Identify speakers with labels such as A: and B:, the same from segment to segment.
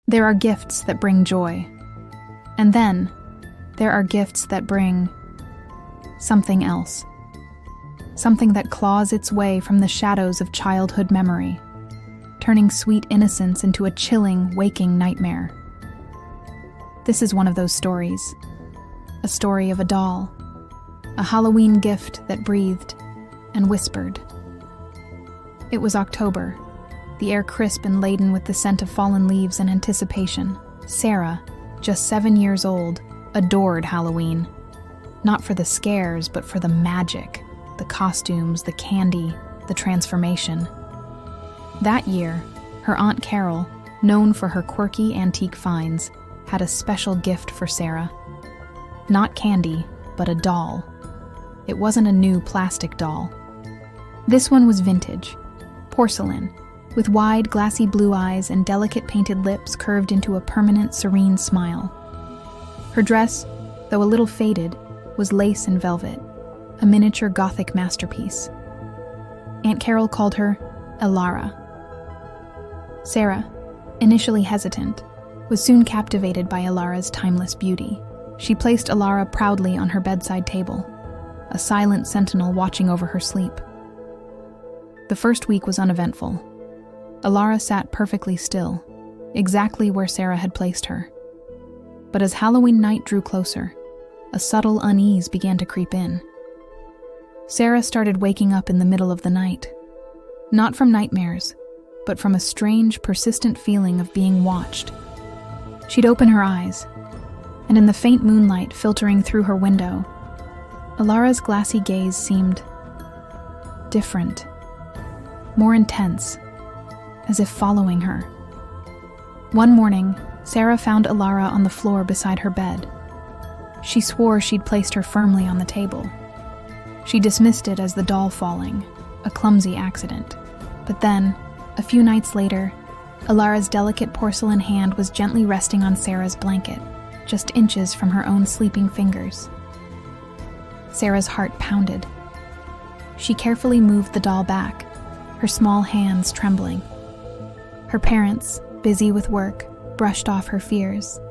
A: There are gifts that bring joy. And then, there are gifts that bring something else. Something that claws its way from the shadows of childhood memory, turning sweet innocence into a chilling, waking nightmare. This is one of those stories. A story of a doll. A Halloween gift that breathed and whispered. It was October, the air crisp and laden with the scent of fallen leaves and anticipation. Sarah, just 7 years old, adored Halloween. Not for the scares, but for the magic, the costumes, the candy, the transformation. That year, her Aunt Carol, known for her quirky antique finds, had a special gift for Sarah. Not candy, but a doll. It wasn't a new plastic doll. This one was vintage, porcelain, with wide, glassy blue eyes and delicate painted lips curved into a permanent, serene smile. Her dress, though a little faded, was lace and velvet, a miniature Gothic masterpiece. Aunt Carol called her Elara. Sarah, initially hesitant, was soon captivated by Elara's timeless beauty. She placed Elara proudly on her bedside table, a silent sentinel watching over her sleep. The first week was uneventful. Elara sat perfectly still, exactly where Sarah had placed her. But as Halloween night drew closer, a subtle unease began to creep in. Sarah started waking up in the middle of the night, not from nightmares, but from a strange, persistent feeling of being watched. She'd open her eyes, and in the faint moonlight filtering through her window, Elara's glassy gaze seemed different, more intense, as if following her. One morning, Sarah found Elara on the floor beside her bed. She swore she'd placed her firmly on the table. She dismissed it as the doll falling, a clumsy accident. But then, a few nights later, Elara's delicate porcelain hand was gently resting on Sarah's blanket, just inches from her own sleeping fingers. Sarah's heart pounded. She carefully moved the doll back, her small hands trembling. Her parents, busy with work, brushed off her fears.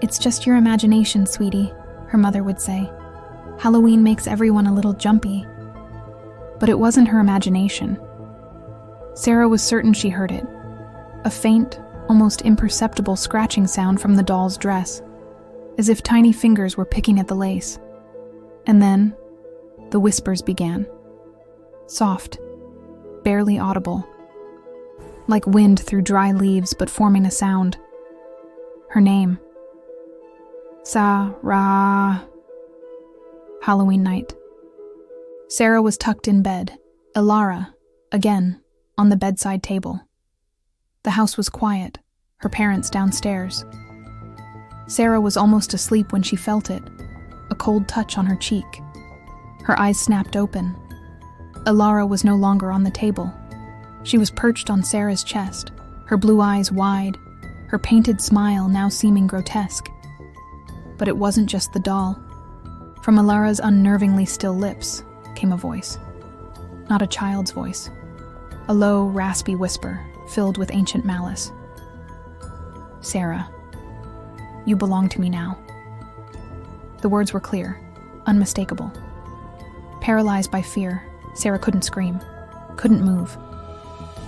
A: "It's just your imagination, sweetie," her mother would say. "Halloween makes everyone a little jumpy." But it wasn't her imagination. Sarah was certain she heard it. A faint, almost imperceptible scratching sound from the doll's dress, as if tiny fingers were picking at the lace. And then, the whispers began. Soft, barely audible, like wind through dry leaves but forming a sound. Her name. Sarah. Halloween night. Sarah was tucked in bed, Elara, again, on the bedside table. The house was quiet, her parents downstairs. Sarah was almost asleep when she felt it, a cold touch on her cheek. Her eyes snapped open. Elara was no longer on the table. She was perched on Sarah's chest, her blue eyes wide, her painted smile now seeming grotesque. But it wasn't just the doll. From Elara's unnervingly still lips came a voice. Not a child's voice. A low, raspy whisper filled with ancient malice. "Sarah, you belong to me now." The words were clear, unmistakable. Paralyzed by fear, Sarah couldn't scream, couldn't move.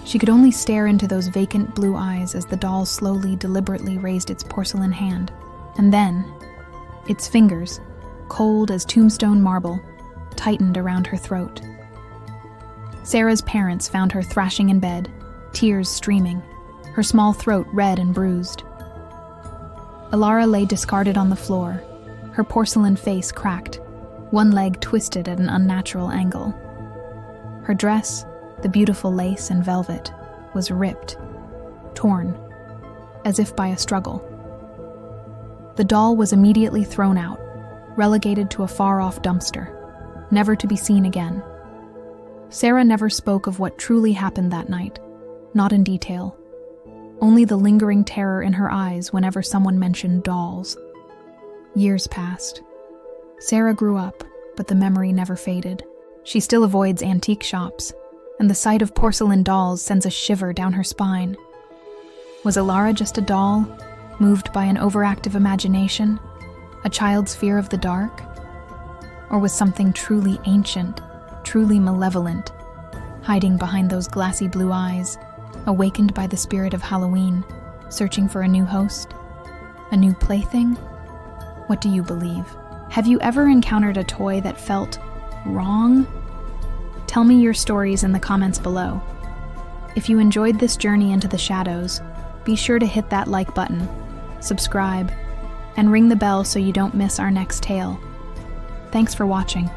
A: She could only stare into those vacant blue eyes as the doll slowly, deliberately raised its porcelain hand. And then, its fingers, cold as tombstone marble, tightened around her throat. Sarah's parents found her thrashing in bed, tears streaming, her small throat red and bruised. Elara lay discarded on the floor, her porcelain face cracked, one leg twisted at an unnatural angle. Her dress, the beautiful lace and velvet, was ripped, torn, as if by a struggle. The doll was immediately thrown out, relegated to a far-off dumpster, never to be seen again. Sarah never spoke of what truly happened that night, not in detail. Only the lingering terror in her eyes whenever someone mentioned dolls. Years passed. Sarah grew up, but the memory never faded. She still avoids antique shops, and the sight of porcelain dolls sends a shiver down her spine. Was Alara just a doll, moved by an overactive imagination, a child's fear of the dark? Or was something truly ancient, truly malevolent, hiding behind those glassy blue eyes, awakened by the spirit of Halloween, searching for a new host? A new plaything? What do you believe? Have you ever encountered a toy that felt wrong? Tell me your stories in the comments below. If you enjoyed this journey into the shadows, be sure to hit that like button, subscribe, and ring the bell so you don't miss our next tale. Thanks for watching.